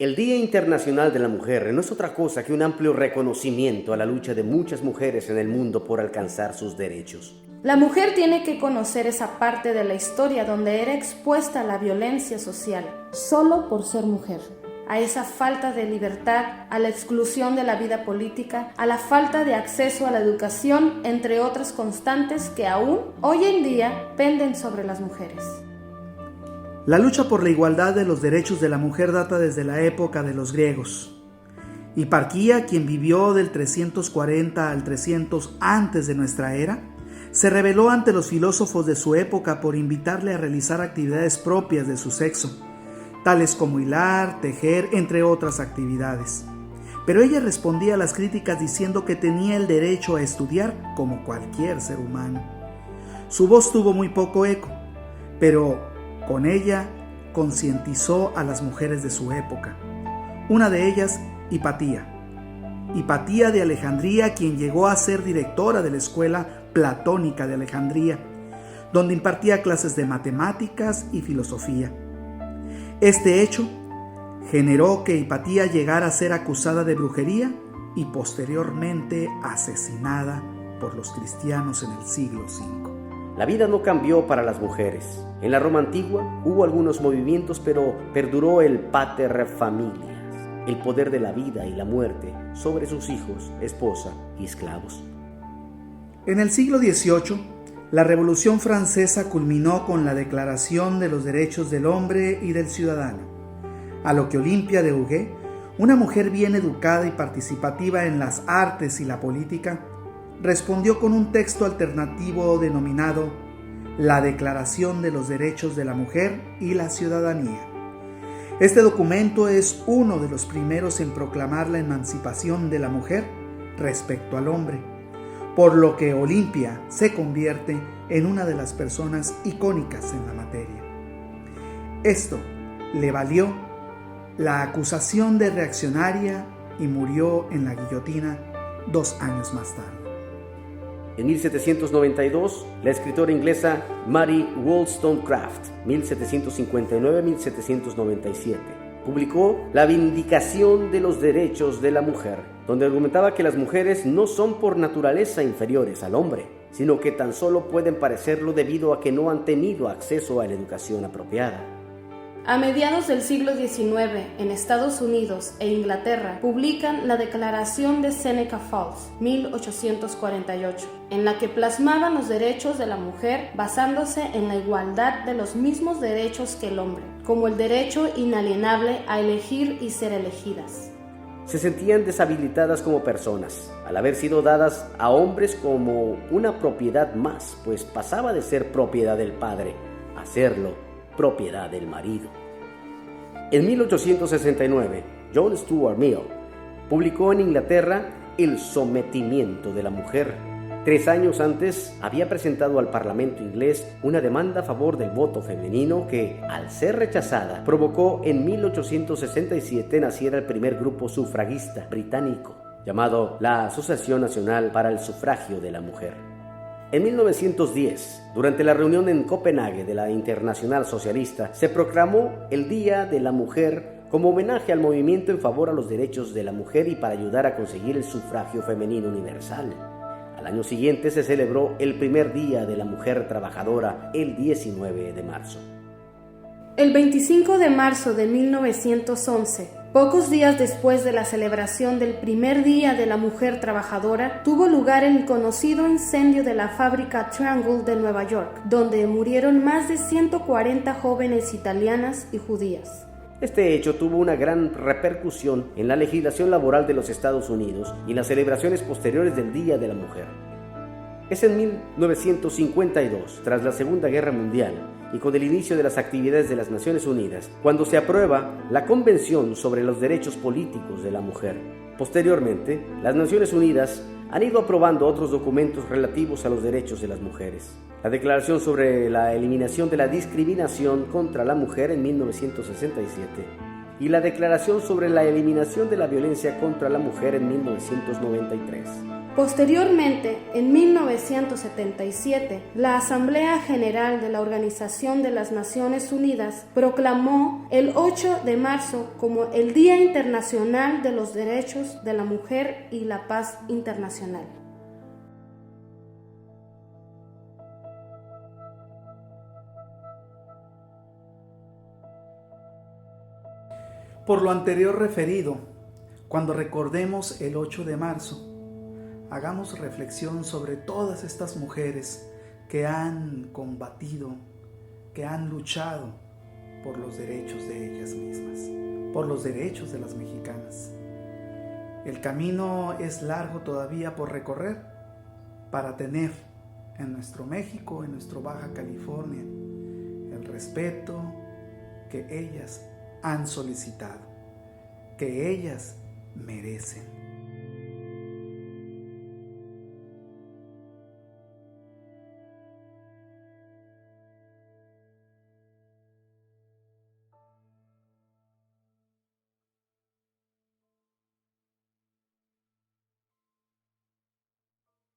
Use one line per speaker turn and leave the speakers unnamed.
El Día Internacional de la Mujer no es otra cosa que un amplio reconocimiento a la lucha de muchas mujeres en el mundo por alcanzar sus derechos.
La mujer tiene que conocer esa parte de la historia donde era expuesta a la violencia social, solo por ser mujer, a esa falta de libertad, a la exclusión de la vida política, a la falta de acceso a la educación, entre otras constantes que aún hoy en día penden sobre las mujeres.
La lucha por la igualdad de los derechos de la mujer data desde la época de los griegos. Hiparquía, quien vivió del 340 al 300 antes de nuestra era, se rebeló ante los filósofos de su época por invitarle a realizar actividades propias de su sexo, tales como hilar, tejer, entre otras actividades. Pero ella respondía a las críticas diciendo que tenía el derecho a estudiar como cualquier ser humano. Su voz tuvo muy poco eco, pero con ella concientizó a las mujeres de su época. Una de ellas, Hipatía de Alejandría, quien llegó a ser directora de la Escuela Platónica de Alejandría, donde impartía clases de matemáticas y filosofía. Este hecho generó que Hipatía llegara a ser acusada de brujería y posteriormente asesinada por los cristianos en el siglo V.
La vida no cambió para las mujeres. En la Roma antigua hubo algunos movimientos, pero perduró el pater familias, el poder de la vida y la muerte sobre sus hijos, esposa y esclavos.
En el siglo XVIII, la Revolución Francesa culminó con la Declaración de los Derechos del Hombre y del Ciudadano, a lo que Olimpia de Huguet, una mujer bien educada y participativa en las artes y la política, respondió con un texto alternativo denominado La Declaración de los Derechos de la Mujer y la Ciudadanía. Este documento es uno de los primeros en proclamar la emancipación de la mujer respecto al hombre, por lo que Olimpia se convierte en una de las personas icónicas en la materia. Esto le valió la acusación de reaccionaria y murió en la guillotina 2 años más tarde.
En 1792, la escritora inglesa Mary Wollstonecraft, 1759-1797, publicó La Vindicación de los Derechos de la Mujer, donde argumentaba que las mujeres no son por naturaleza inferiores al hombre, sino que tan solo pueden parecerlo debido a que no han tenido acceso a la educación apropiada.
A mediados del siglo XIX, en Estados Unidos e Inglaterra, publican la Declaración de Seneca Falls, 1848, en la que plasmaban los derechos de la mujer basándose en la igualdad de los mismos derechos que el hombre, como el derecho inalienable a elegir y ser elegidas.
Se sentían deshabilitadas como personas, al haber sido dadas a hombres como una propiedad más, pues pasaba de ser propiedad del padre a serlo propiedad del marido. En 1869, John Stuart Mill publicó en Inglaterra El sometimiento de la mujer. 3 años antes había presentado al Parlamento inglés una demanda a favor del voto femenino que, al ser rechazada, provocó en 1867 naciera el primer grupo sufragista británico, llamado la Asociación Nacional para el Sufragio de la Mujer. En 1910, durante la reunión en Copenhague de la Internacional Socialista, se proclamó el Día de la Mujer como homenaje al movimiento en favor a los derechos de la mujer y para ayudar a conseguir el sufragio femenino universal. Al año siguiente se celebró el primer Día de la Mujer Trabajadora, el 19 de marzo.
El 25 de marzo de 1911, pocos días después de la celebración del primer Día de la Mujer Trabajadora, tuvo lugar el conocido incendio de la fábrica Triangle de Nueva York, donde murieron más de 140 jóvenes italianas y judías.
Este hecho tuvo una gran repercusión en la legislación laboral de los Estados Unidos y las celebraciones posteriores del Día de la Mujer. Es en 1952, tras la Segunda Guerra Mundial, y con el inicio de las actividades de las Naciones Unidas, cuando se aprueba la Convención sobre los Derechos Políticos de la Mujer. Posteriormente, las Naciones Unidas han ido aprobando otros documentos relativos a los derechos de las mujeres. La Declaración sobre la Eliminación de la Discriminación contra la Mujer en 1967 y la Declaración sobre la Eliminación de la Violencia contra la Mujer en 1993.
Posteriormente, en 1977, la Asamblea General de la Organización de las Naciones Unidas proclamó el 8 de marzo como el Día Internacional de los Derechos de la Mujer y la Paz Internacional.
Por lo anterior referido, cuando recordemos el 8 de marzo, hagamos reflexión sobre todas estas mujeres que han combatido, que han luchado por los derechos de ellas mismas, por los derechos de las mexicanas. El camino es largo todavía por recorrer para tener en nuestro México, en nuestro Baja California, el respeto que ellas han solicitado, que ellas merecen.